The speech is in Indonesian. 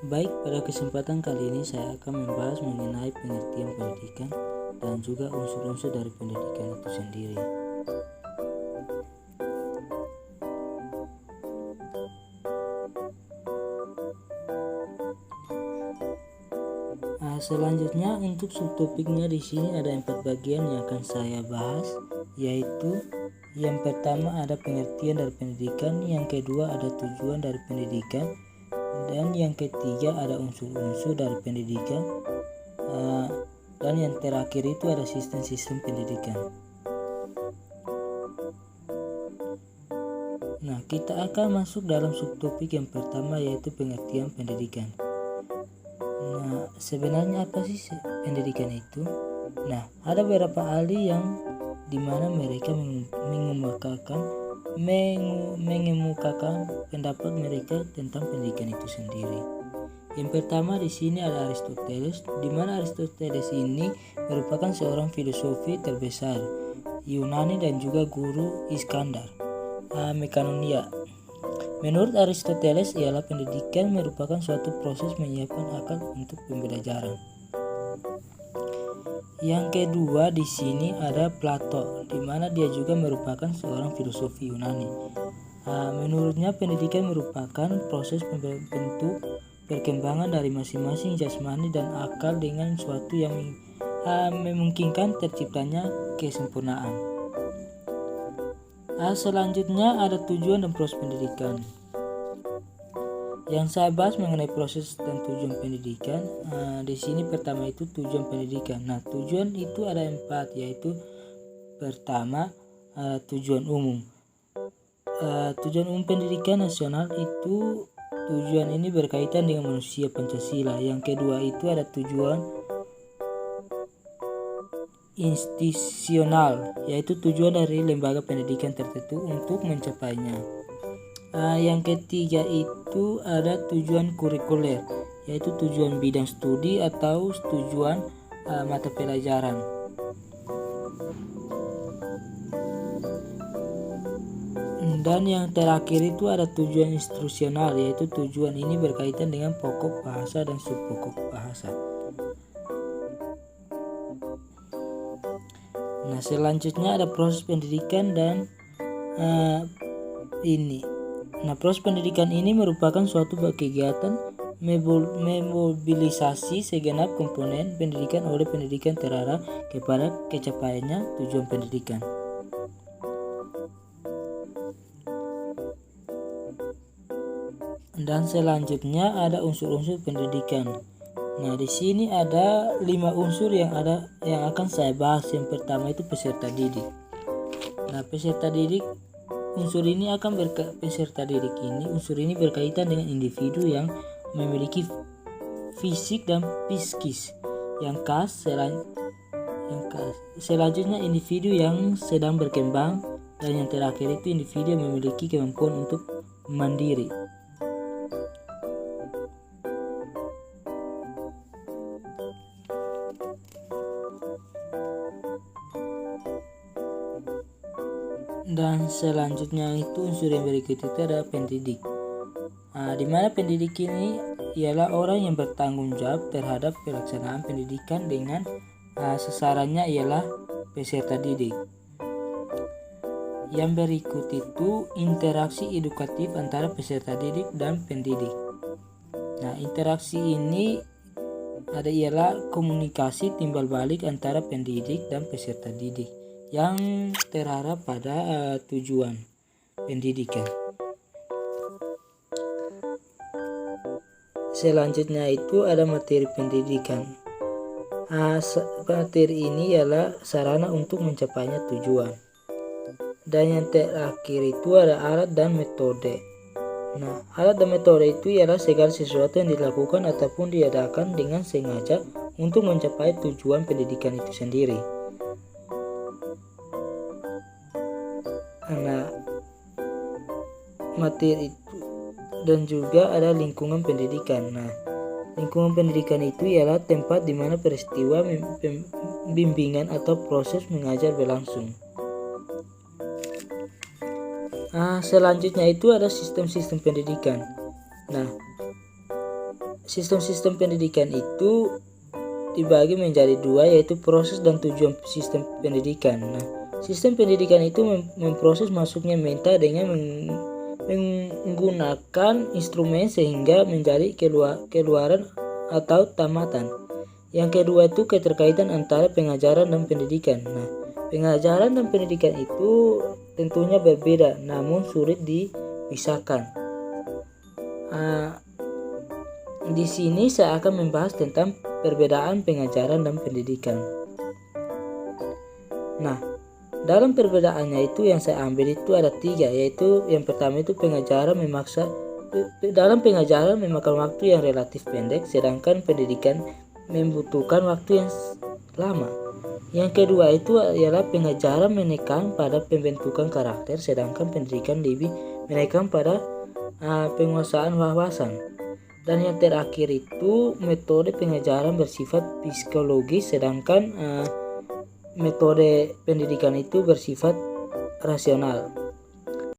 Baik, pada kesempatan kali ini saya akan membahas mengenai pengertian pendidikan dan juga unsur-unsur dari pendidikan itu sendiri. Selanjutnya untuk subtopiknya di sini ada 4 bagian yang akan saya bahas, yaitu yang pertama ada pengertian dari pendidikan, yang kedua ada tujuan dari pendidikan, dan yang ketiga ada unsur-unsur dari pendidikan, dan yang terakhir itu ada sistem-sistem pendidikan. Nah, kita akan masuk dalam subtopik yang pertama, yaitu pengertian pendidikan. Nah, sebenarnya apa sih pendidikan itu? Nah, ada beberapa ahli yang dimana mereka mengemukakan pendapat mereka tentang pendidikan itu sendiri. Yang pertama di sini ada Aristoteles, di mana Aristoteles ini merupakan seorang filosofi terbesar Yunani dan juga guru Iskandar Mekaronia. Menurut Aristoteles, ialah pendidikan merupakan suatu proses menyiapkan akal untuk pembelajaran. Yang kedua di sini ada Plato, di mana dia juga merupakan seorang filosofi Yunani. Menurutnya pendidikan merupakan proses bentuk perkembangan dari masing-masing jasmani dan akal dengan suatu yang memungkinkan terciptanya kesempurnaan. Selanjutnya ada tujuan dan proses pendidikan. Yang saya bahas mengenai proses dan tujuan pendidikan, di sini pertama itu tujuan pendidikan. Nah, tujuan itu ada 4, yaitu pertama tujuan umum. Tujuan umum pendidikan nasional itu tujuan ini berkaitan dengan manusia Pancasila. Yang kedua itu ada tujuan institusional, yaitu tujuan dari lembaga pendidikan tertentu untuk mencapainya. Yang ketiga itu ada tujuan kurikuler, yaitu tujuan bidang studi atau tujuan mata pelajaran. Dan yang terakhir itu ada tujuan institusional, yaitu tujuan ini berkaitan dengan pokok bahasa dan subpokok bahasa. Nah, selanjutnya ada proses pendidikan dan ini. Nah, proses pendidikan ini merupakan suatu kegiatan memobilisasi segenap komponen pendidikan oleh pendidikan terarah kepada kecapaiannya tujuan pendidikan. Dan selanjutnya ada unsur-unsur pendidikan. Nah, di sini ada 5 unsur yang akan saya bahas. Yang pertama itu peserta didik. Nah, peserta didik unsur ini berkaitan dengan individu yang memiliki fisik dan psikis yang khas. Selanjutnya individu yang sedang berkembang, dan yang terakhir itu individu yang memiliki kemampuan untuk mandiri. Dan selanjutnya itu unsur yang berikut itu ada pendidik. Di mana pendidik ini ialah orang yang bertanggung jawab terhadap pelaksanaan pendidikan dengan sasarannya ialah peserta didik. Yang berikut itu interaksi edukatif antara peserta didik dan pendidik. Nah, interaksi ini ialah komunikasi timbal balik antara pendidik dan peserta didik yang terarah pada tujuan pendidikan. Selanjutnya itu ada materi pendidikan. Materi ini ialah sarana untuk mencapainya tujuan. Dan yang terakhir itu ada alat dan metode. Nah, alat dan metode itu ialah segala sesuatu yang dilakukan ataupun diadakan dengan sengaja untuk mencapai tujuan pendidikan itu sendiri. Nah, materi itu dan juga ada lingkungan pendidikan. Nah, lingkungan pendidikan itu ialah tempat di mana peristiwa bimbingan atau proses mengajar berlangsung. Selanjutnya itu ada sistem-sistem pendidikan. Nah, sistem-sistem pendidikan itu dibagi menjadi dua, yaitu proses dan tujuan sistem pendidikan. Nah, sistem pendidikan itu memproses masuknya mental dengan menggunakan instrumen sehingga menjadi keluaran atau tamatan. Yang kedua itu keterkaitan antara pengajaran dan pendidikan. Nah, pengajaran dan pendidikan itu tentunya berbeda namun sulit dipisahkan. Di sini saya akan membahas tentang perbedaan pengajaran dan pendidikan. Nah, dalam perbedaannya itu yang saya ambil itu ada 3, yaitu yang pertama itu dalam pengajaran memakan waktu yang relatif pendek, sedangkan pendidikan membutuhkan waktu yang lama. Yang kedua itu adalah pengajaran menekan pada pembentukan karakter, sedangkan pendidikan lebih menekan pada penguasaan wawasan. Dan yang terakhir itu metode pengajaran bersifat psikologis, sedangkan metode pendidikan itu bersifat rasional.